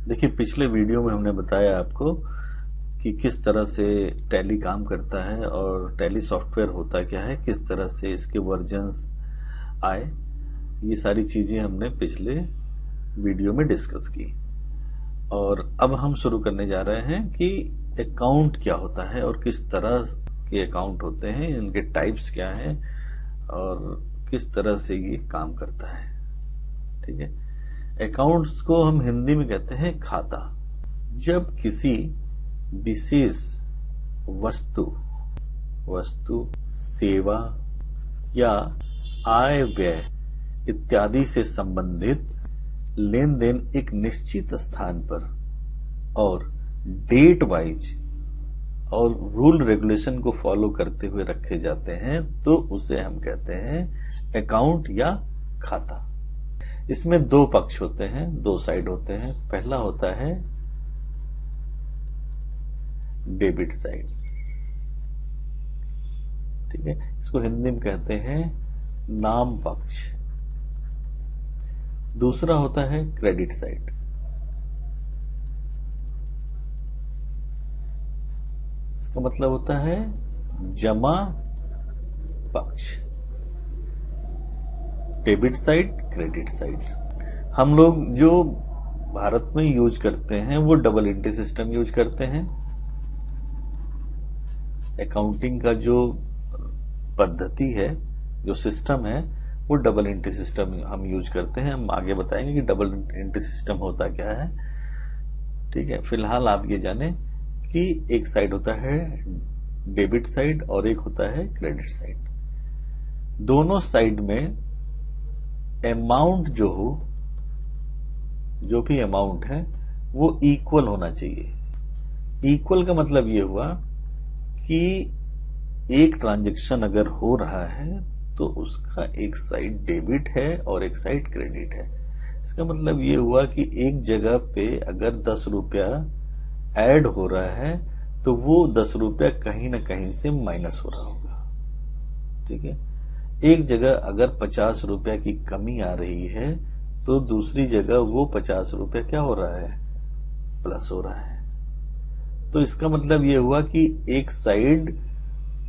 देखिए, पिछले वीडियो में हमने बताया आपको कि किस तरह से टैली काम करता है और टैली सॉफ्टवेयर होता क्या है, किस तरह से इसके वर्जन्स आए। ये सारी चीजें हमने पिछले वीडियो में डिस्कस की और अब हम शुरू करने जा रहे हैं कि अकाउंट क्या होता है और किस तरह के अकाउंट होते हैं, इनके टाइप्स क्या हैं और किस तरह से ये काम करता है। ठीक है, अकाउंट्स को हम हिंदी में कहते हैं खाता। जब किसी विशेष वस्तु सेवा या आय व्यय इत्यादि से संबंधित लेन देन एक निश्चित स्थान पर और डेट वाइज और रूल रेगुलेशन को फॉलो करते हुए रखे जाते हैं तो उसे हम कहते हैं अकाउंट या खाता। इसमें दो पक्ष होते हैं, दो साइड होते हैं। पहला होता है डेबिट साइड। ठीक है, इसको हिंदी में कहते हैं नाम पक्ष। दूसरा होता है क्रेडिट साइड। इसका मतलब होता है जमा पक्ष। Debit side, credit side. हम लोग जो भारत में यूज करते हैं वो डबल एंट्री सिस्टम यूज करते हैं। अकाउंटिंग का जो पद्धति है, जो सिस्टम है, वो डबल एंट्री सिस्टम हम यूज करते हैं। हम आगे बताएंगे कि डबल एंट्री सिस्टम होता क्या है। ठीक है, फिलहाल आप ये जाने कि एक साइड होता है डेबिट साइड और एक होता है क्रेडिट साइड। दोनों साइड में अमाउंट जो भी अमाउंट है वो इक्वल होना चाहिए। इक्वल का मतलब ये हुआ कि एक ट्रांजैक्शन अगर हो रहा है तो उसका एक साइड डेबिट है और एक साइड क्रेडिट है। इसका मतलब ये हुआ कि एक जगह पे अगर 10 रुपया ऐड हो रहा है तो वो 10 रुपया कहीं ना कहीं से माइनस हो रहा होगा। ठीक है, एक जगह अगर 50 रुपया की कमी आ रही है तो दूसरी जगह वो 50 रुपया क्या हो रहा है, प्लस हो रहा है। तो इसका मतलब ये हुआ कि एक साइड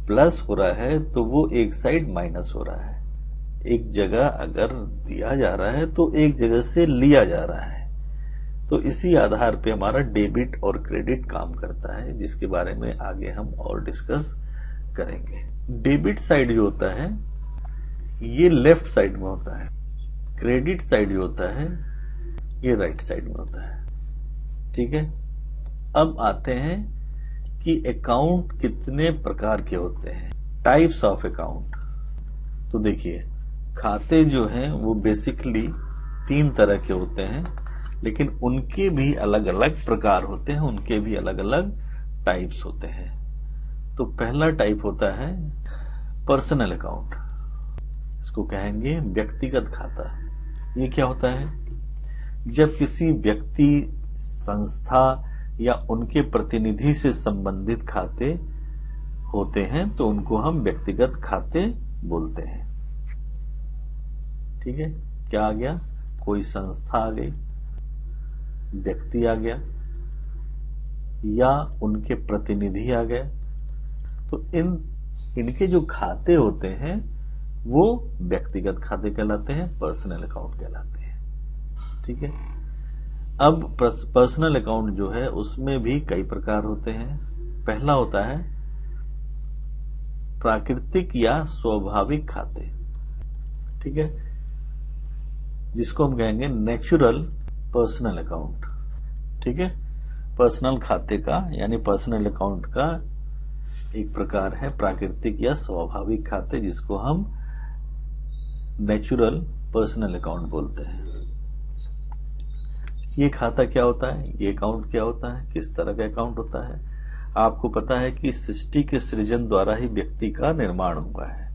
प्लस हो रहा है तो वो एक साइड माइनस हो रहा है। एक जगह अगर दिया जा रहा है तो एक जगह से लिया जा रहा है। तो इसी आधार पे हमारा डेबिट और क्रेडिट काम करता है, जिसके बारे में आगे हम और डिस्कस करेंगे। डेबिट साइड जो होता है ये लेफ्ट साइड में होता है। क्रेडिट साइड जो होता है ये राइट साइड में होता है। ठीक है, अब आते हैं कि अकाउंट कितने प्रकार के होते हैं, टाइप्स ऑफ अकाउंट। तो देखिए, खाते जो हैं वो बेसिकली 3 तरह के होते हैं, लेकिन उनके भी अलग अलग प्रकार होते हैं, उनके भी अलग अलग टाइप्स होते हैं। तो पहला टाइप होता है पर्सनल अकाउंट। इसको कहेंगे व्यक्तिगत खाता। ये क्या होता है? जब किसी व्यक्ति, संस्था या उनके प्रतिनिधि से संबंधित खाते होते हैं तो उनको हम व्यक्तिगत खाते बोलते हैं। ठीक है, क्या आ गया? कोई संस्था आ गई, व्यक्ति आ गया या उनके प्रतिनिधि आ गए, तो इनके जो खाते होते हैं वो व्यक्तिगत खाते कहलाते हैं, पर्सनल अकाउंट कहलाते हैं। ठीक है, अब पर्सनल अकाउंट जो है उसमें भी कई प्रकार होते हैं। पहला होता है प्राकृतिक या स्वाभाविक खाते। ठीक है, जिसको हम कहेंगे नेचुरल पर्सनल अकाउंट। ठीक है, पर्सनल खाते का यानी पर्सनल अकाउंट का एक प्रकार है प्राकृतिक या स्वाभाविक खाते, जिसको हम नेचुरल पर्सनल अकाउंट बोलते हैं। ये खाता क्या होता है, ये अकाउंट क्या होता है, किस तरह का अकाउंट होता है? आपको पता है कि सृष्टि के सृजन द्वारा ही व्यक्ति का निर्माण हुआ है।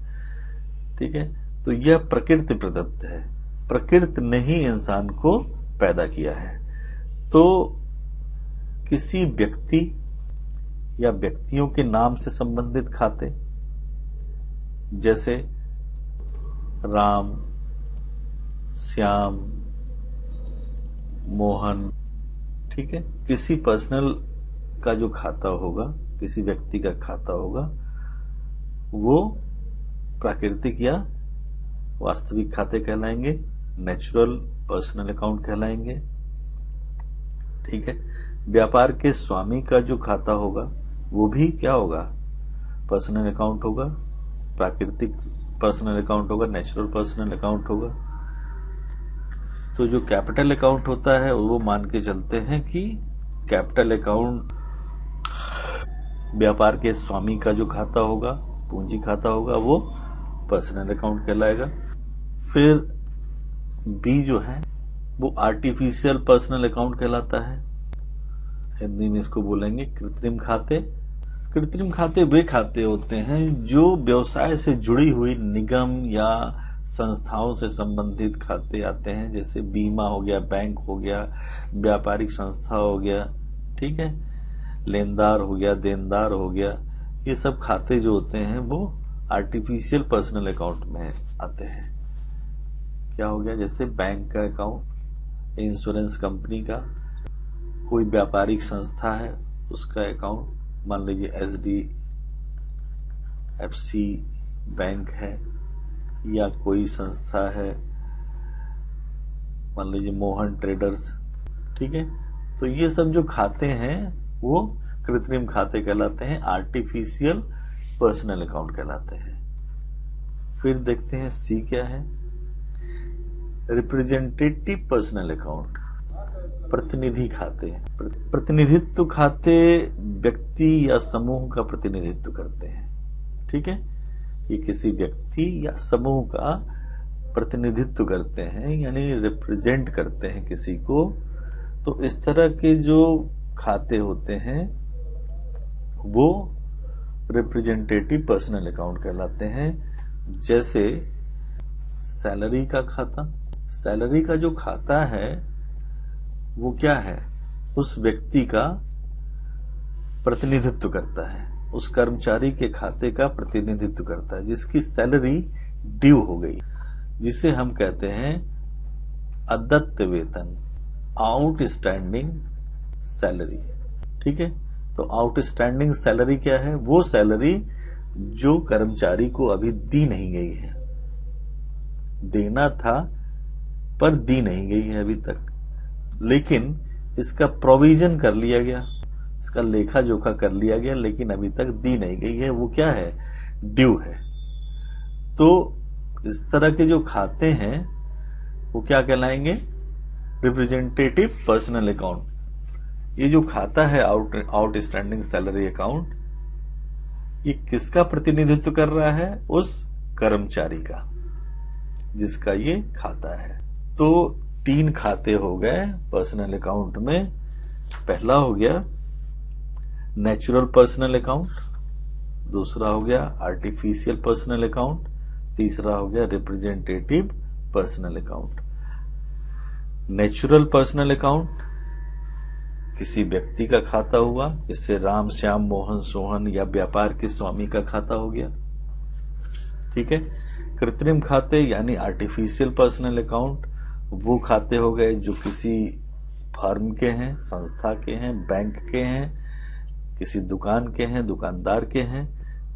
ठीक है, तो यह प्रकृति प्रदत्त है, प्रकृति ने ही इंसान को पैदा किया है। तो किसी व्यक्ति या व्यक्तियों के नाम से संबंधित खाते, जैसे राम, श्याम, मोहन, ठीक है। किसी पर्सनल का जो खाता होगा, किसी व्यक्ति का खाता होगा, वो प्राकृतिक या वास्तविक खाते कहलाएंगे, नेचुरल पर्सनल अकाउंट कहलाएंगे। ठीक है। व्यापार के स्वामी का जो खाता होगा वो भी क्या होगा, पर्सनल अकाउंट होगा, प्राकृतिक पर्सनल अकाउंट होगा, नेचुरल पर्सनल अकाउंट होगा। तो जो कैपिटल अकाउंट होता है वो मान के चलते हैं कि कैपिटल अकाउंट व्यापार के स्वामी का जो खाता होगा, पूंजी खाता होगा, वो पर्सनल अकाउंट कहलाएगा। फिर बी जो है वो आर्टिफिशियल पर्सनल अकाउंट कहलाता है। हिंदी में इसको बोलेंगे कृत्रिम खाते। कृत्रिम खाते वे खाते होते हैं जो व्यवसाय से जुड़ी हुई निगम या संस्थाओं से संबंधित खाते आते हैं, जैसे बीमा हो गया, बैंक हो गया, व्यापारिक संस्था हो गया, ठीक है, लेनदार हो गया, देनदार हो गया। ये सब खाते जो होते हैं वो आर्टिफिशियल पर्सनल अकाउंट में आते हैं। क्या हो गया, जैसे बैंक का अकाउंट, इंश्योरेंस कंपनी का, कोई व्यापारिक संस्था है उसका अकाउंट, मान लीजिए HDFC बैंक है, या कोई संस्था है मान लीजिए मोहन ट्रेडर्स। ठीक है। तो ये सब जो खाते हैं वो कृत्रिम खाते कहलाते हैं, आर्टिफिशियल पर्सनल अकाउंट कहलाते हैं। फिर देखते हैं सी क्या है, रिप्रेजेंटेटिव पर्सनल अकाउंट, प्रतिनिधि खाते। प्रतिनिधित्व खाते व्यक्ति या समूह का प्रतिनिधित्व करते हैं। ठीक है। ये किसी व्यक्ति या समूह का प्रतिनिधित्व करते हैं, यानी रिप्रेजेंट करते हैं किसी को। तो इस तरह के जो खाते होते हैं वो रिप्रेजेंटेटिव पर्सनल अकाउंट कहलाते हैं। जैसे सैलरी का खाता। सैलरी का जो खाता है वो क्या है, उस व्यक्ति का प्रतिनिधित्व करता है, उस कर्मचारी के खाते का प्रतिनिधित्व करता है जिसकी सैलरी ड्यू हो गई, जिसे हम कहते हैं अदत्त वेतन, आउटस्टैंडिंग सैलरी। ठीक है। तो आउटस्टैंडिंग सैलरी क्या है, वो सैलरी जो कर्मचारी को अभी दी नहीं गई है, देना था पर दी नहीं गई है अभी तक, लेकिन इसका प्रोविजन कर लिया गया, इसका लेखा जोखा कर लिया गया, लेकिन अभी तक दी नहीं गई है, वो क्या है, ड्यू है। तो इस तरह के जो खाते हैं वो क्या कहलाएंगे, रिप्रेजेंटेटिव पर्सनल अकाउंट। ये जो खाता है आउटस्टैंडिंग सैलरी अकाउंट, ये किसका प्रतिनिधित्व कर रहा है, उस कर्मचारी का जिसका ये खाता है। तो 3 खाते हो गए पर्सनल अकाउंट में। पहला हो गया नेचुरल पर्सनल अकाउंट, दूसरा हो गया आर्टिफिशियल पर्सनल अकाउंट, तीसरा हो गया representative personal account. Natural personal account किसी व्यक्ति का खाता हुआ, जिससे राम, श्याम, मोहन, सोहन या व्यापार के स्वामी का खाता हो गया। ठीक है। कृत्रिम खाते यानी आर्टिफिशियल पर्सनल अकाउंट वो खाते हो गए जो किसी फर्म के हैं, संस्था के हैं, बैंक के हैं, किसी दुकान के हैं, दुकानदार के हैं।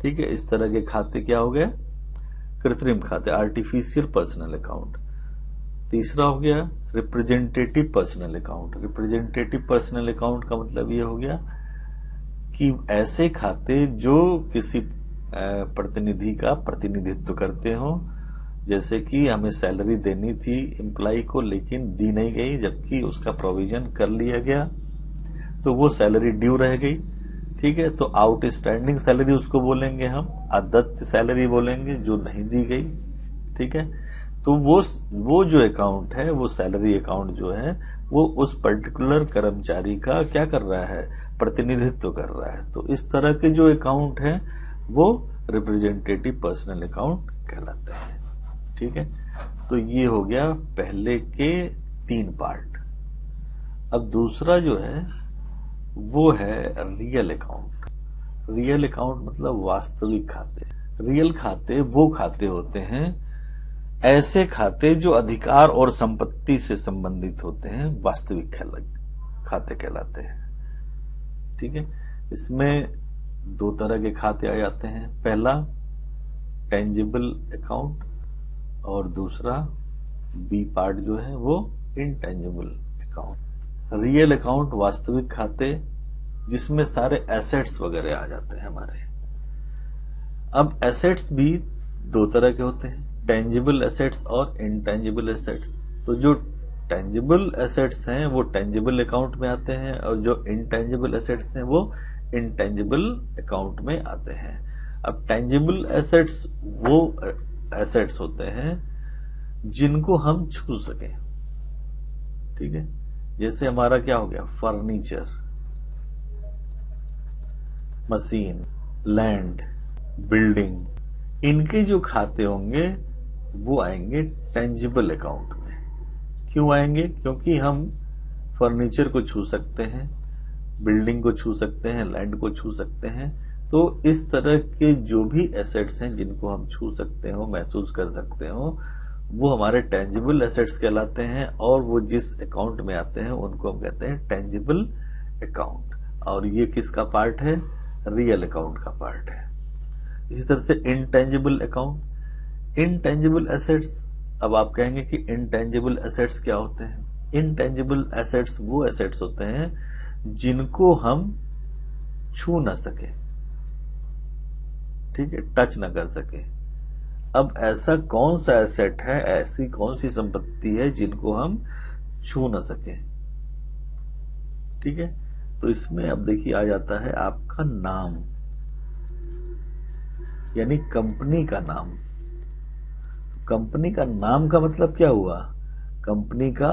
ठीक है। इस तरह के खाते क्या हो गए, कृत्रिम खाते, आर्टिफिशियल पर्सनल अकाउंट। तीसरा हो गया representative personal account. Representative personal account का मतलब ये हो गया कि ऐसे खाते जो किसी प्रतिनिधि का प्रतिनिधित्व करते हो, जैसे कि हमें सैलरी देनी थी एम्प्लॉय को लेकिन दी नहीं गई, जबकि उसका प्रोविजन कर लिया गया, तो वो सैलरी ड्यू रह गई। ठीक है। तो आउटस्टैंडिंग सैलरी उसको बोलेंगे हम, अदत्त सैलरी बोलेंगे जो नहीं दी गई। ठीक है। तो वो जो अकाउंट है, वो सैलरी अकाउंट जो है, वो उस पर्टिकुलर कर्मचारी का क्या कर रहा है, प्रतिनिधित्व कर रहा है। तो इस तरह के जो अकाउंट है वो रिप्रेजेंटेटिव पर्सनल अकाउंट कहलाते हैं। ठीक है। तो ये हो गया पहले के 3 पार्ट। अब दूसरा जो है वो है रियल अकाउंट। रियल अकाउंट मतलब वास्तविक खाते। रियल खाते वो खाते होते हैं, ऐसे खाते जो अधिकार और संपत्ति से संबंधित होते हैं, वास्तविक खाते कहलाते हैं। ठीक है, इसमें दो तरह के खाते आ जाते हैं, पहला टेंजिबल अकाउंट और दूसरा बी पार्ट जो है वो इनटेंजिबल अकाउंट। रियल अकाउंट वास्तविक खाते जिसमें सारे एसेट्स वगैरह आ जाते हैं हमारे। अब एसेट्स भी दो तरह के होते हैं, टेंजिबल एसेट्स और इनटेंजिबल एसेट्स। तो जो टेंजिबल एसेट्स हैं वो टेंजिबल अकाउंट में आते हैं और जो इनटेंजिबल एसेट्स हैं वो इनटेंजिबल अकाउंट में आते हैं। अब टेंजिबल एसेट्स वो एसेट्स होते हैं जिनको हम छू सकें। ठीक है, जैसे हमारा क्या हो गया, फर्नीचर, मशीन, लैंड, बिल्डिंग, इनके जो खाते होंगे वो आएंगे टेंजिबल अकाउंट में। क्यों आएंगे? क्योंकि हम फर्नीचर को छू सकते हैं, बिल्डिंग को छू सकते हैं, लैंड को छू सकते हैं। तो इस तरह के जो भी एसेट्स हैं जिनको हम छू सकते हो, महसूस कर सकते हो, वो हमारे टेंजिबल एसेट्स कहलाते हैं और वो जिस अकाउंट में आते हैं उनको हम कहते हैं टेंजिबल अकाउंट। और ये किसका पार्ट है? रियल अकाउंट का पार्ट है। इसी तरह से इनटेंजिबल अकाउंट, इनटेंजिबल एसेट्स। अब आप कहेंगे कि इनटेंजिबल एसेट्स क्या होते हैं? इनटेंजिबल एसेट्स वो एसेट्स होते हैं जिनको हम छू ना सके, ठीक है, टच ना कर सके। अब ऐसा कौन सा एसेट है, ऐसी कौन सी संपत्ति है जिनको हम छू ना सके? ठीक है, तो इसमें अब देखिए आ जाता है आपका नाम, यानी कंपनी का नाम। कंपनी का नाम का मतलब क्या हुआ? कंपनी का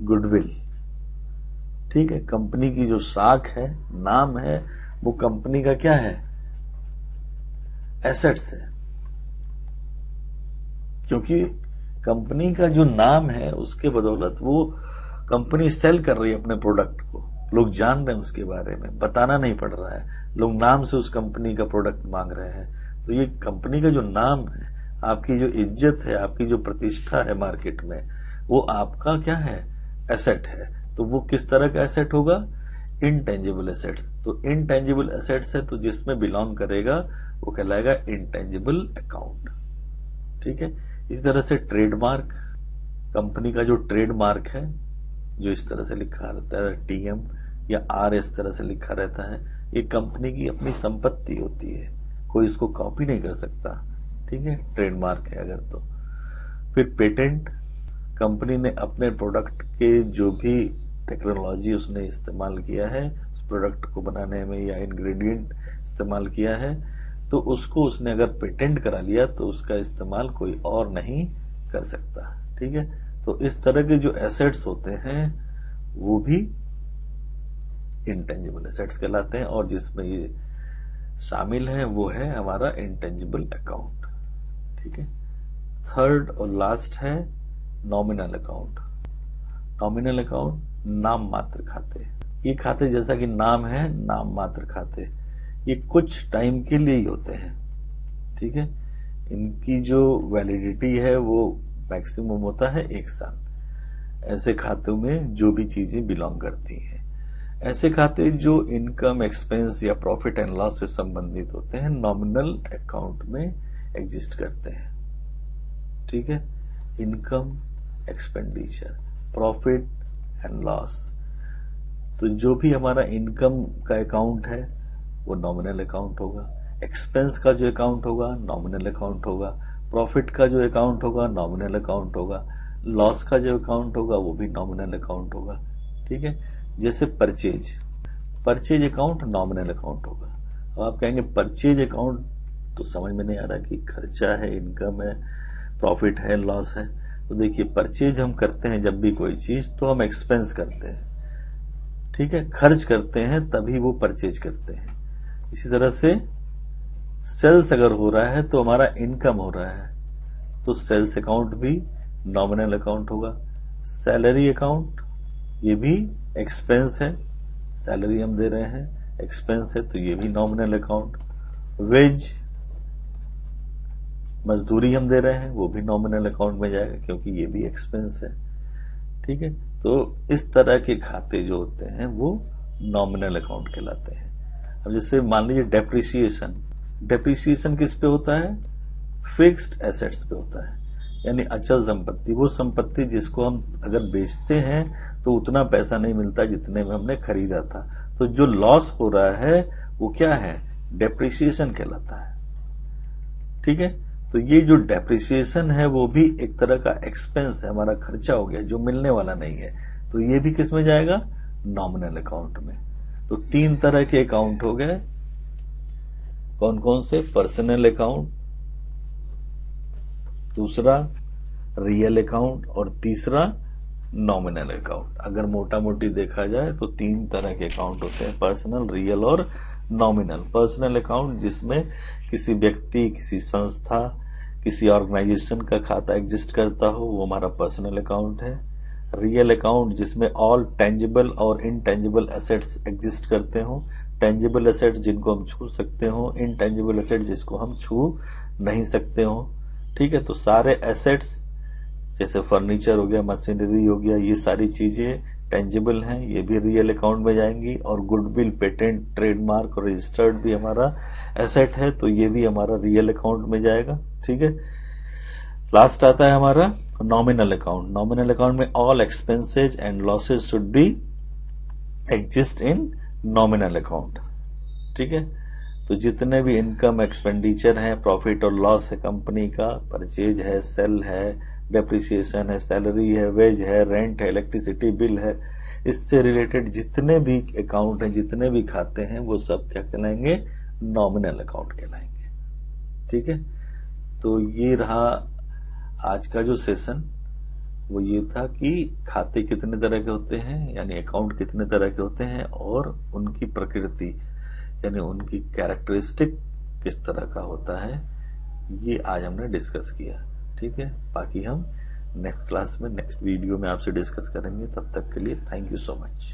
गुडविल। ठीक है, कंपनी की जो साख है, नाम है, वो कंपनी का क्या है? एसेट्स है। क्योंकि कंपनी का जो नाम है उसके बदौलत वो कंपनी सेल कर रही है अपने प्रोडक्ट को, लोग जान रहे हैं उसके बारे में, बताना नहीं पड़ रहा है, लोग नाम से उस कंपनी का प्रोडक्ट मांग रहे हैं। तो ये कंपनी का जो नाम है, आपकी जो इज्जत है, आपकी जो प्रतिष्ठा है मार्केट में, वो आपका क्या है? एसेट है। तो वो किस तरह का एसेट होगा? Intangible assets. तो इनटेंजिबल एसेट्स है तो जिसमें बिलोंग करेगा वो कहलाएगा इनटेंजिबल अकाउंट। ठीक है, इस तरह से ट्रेडमार्क, कंपनी का जो ट्रेडमार्क है, जो इस तरह से लिखा रहता है टीएम या आर, इस तरह से लिखा रहता है, ये कंपनी की अपनी संपत्ति होती है, कोई इसको कॉपी नहीं कर सकता। ठीक है, ट्रेडमार्क है अगर तो। फिर पेटेंट, कंपनी ने अपने प्रोडक्ट के जो भी टेक्नोलॉजी उसने इस्तेमाल किया है उस प्रोडक्ट को बनाने में या इंग्रेडिएंट इस्तेमाल किया है, तो उसको उसने अगर पेटेंट करा लिया तो उसका इस्तेमाल कोई और नहीं कर सकता। ठीक है, तो इस तरह के जो एसेट्स होते हैं वो भी इनटेंजिबल एसेट्स कहलाते हैं और जिसमें ये शामिल है वो है हमारा इनटेंजिबल अकाउंट। ठीक है, थर्ड और लास्ट है नॉमिनल अकाउंट। नॉमिनल अकाउंट नाम मात्र खाते। ये खाते जैसा कि नाम है, नाम मात्र खाते, ये कुछ टाइम के लिए ही होते हैं। ठीक है, इनकी जो वैलिडिटी है वो मैक्सिमम होता है 1 साल। ऐसे खातों में जो भी चीजें बिलोंग करती हैं, ऐसे खाते जो इनकम, एक्सपेंस या प्रॉफिट एंड लॉस से संबंधित होते हैं, नॉमिनल अकाउंट में एग्जिस्ट करते हैं। ठीक है, income, expenditure, profit and loss. तो जो भी हमारा इनकम का अकाउंट है वो नॉमिनल अकाउंट होगा, एक्सपेंस का जो अकाउंट होगा नॉमिनल अकाउंट होगा, प्रॉफिट का जो अकाउंट होगा नॉमिनल अकाउंट होगा, लॉस का जो अकाउंट होगा वो भी नॉमिनल अकाउंट होगा। ठीक है, जैसे purchase, purchase account nominal account होगा। अब आप कहेंगे परचेज अकाउंट तो समझ में नहीं आ रहा कि खर्चा है, इनकम है, प्रॉफिट है, लॉस है। तो देखिए, परचेज हम करते हैं जब भी कोई चीज तो हम एक्सपेंस करते हैं। ठीक है, खर्च करते हैं तभी वो परचेज करते हैं। इसी तरह से सेल्स अगर हो रहा है तो हमारा इनकम हो रहा है, तो सेल्स अकाउंट भी नॉमिनल अकाउंट होगा। सैलरी अकाउंट, ये भी एक्सपेंस है, सैलरी हम दे रहे हैं, एक्सपेंस है, तो ये भी नॉमिनल अकाउंट। वेज, मजदूरी हम दे रहे हैं, वो भी नॉमिनल अकाउंट में जाएगा क्योंकि ये भी एक्सपेंस है। ठीक है, तो इस तरह के खाते जो होते हैं वो नॉमिनल अकाउंट कहलाते हैं। अब जैसे मान लीजिए डेप्रिसिएशन किस पे होता है? फिक्स्ड एसेट्स पे होता है, यानी अचल संपत्ति, वो संपत्ति जिसको हम अगर बेचते हैं तो उतना पैसा नहीं मिलता जितने में हमने खरीदा था। तो जो लॉस हो रहा है वो क्या है? डेप्रिसिएशन कहलाता है। ठीक है, तो ये जो डेप्रिसिएशन है वो भी एक तरह का एक्सपेंस है, हमारा खर्चा हो गया जो मिलने वाला नहीं है। तो ये भी किस में जाएगा? नॉमिनल अकाउंट में। तो 3 तरह के अकाउंट हो गए, कौन कौन से? पर्सनल अकाउंट, दूसरा रियल अकाउंट और तीसरा नॉमिनल अकाउंट। अगर मोटा मोटी देखा जाए तो 3 तरह के अकाउंट होते हैं, पर्सनल, रियल और नॉमिनल। पर्सनल अकाउंट जिसमें किसी व्यक्ति, किसी संस्था, किसी ऑर्गेनाइजेशन का खाता एग्जिस्ट करता हो, वो हमारा पर्सनल अकाउंट है। रियल अकाउंट जिसमें ऑल टेंजिबल और इनटेंजिबल एसेट्स एग्जिस्ट करते हो, टेंजिबल एसेट्स जिनको हम छू सकते हो, इनटेंजिबल एसेट्स जिसको हम छू नहीं सकते हो। ठीक है, तो सारे एसेट्स जैसे फर्नीचर हो गया, मशीनरी हो गया, ये सारी चीजें टेंजिबल हैं, ये भी रियल अकाउंट में जाएंगी। और गुडविल, पेटेंट, ट्रेडमार्क और रजिस्टर्ड भी हमारा एसेट है, तो ये भी हमारा रियल अकाउंट में जाएगा। ठीक है, लास्ट आता है हमारा नॉमिनल अकाउंट। नॉमिनल अकाउंट में all expenses and losses should be exist in nominal account. ठीक है, तो जितने भी इनकम, एक्सपेंडिचर है, प्रॉफिट और लॉस है कंपनी का, परचेज है, सेल है, डेप्रिसिएशन है, सैलरी है, वेज है, रेंट है, इलेक्ट्रिसिटी बिल है, इससे रिलेटेड जितने भी अकाउंट हैं, जितने भी खाते हैं, वो सब क्या कहलाएंगे? नॉमिनल अकाउंट कहलाएंगे। ठीक है, तो ये रहा आज का जो सेशन, वो ये था कि खाते कितने तरह के होते हैं, यानी अकाउंट कितने तरह के होते हैं, और उनकी प्रकृति यानी उनकी कैरेक्टरिस्टिक किस तरह का होता है, ये आज हमने डिस्कस किया। ठीक है, बाकी हम नेक्स्ट क्लास में, नेक्स्ट वीडियो में आपसे डिस्कस करेंगे। तब तक के लिए थैंक यू सो मच।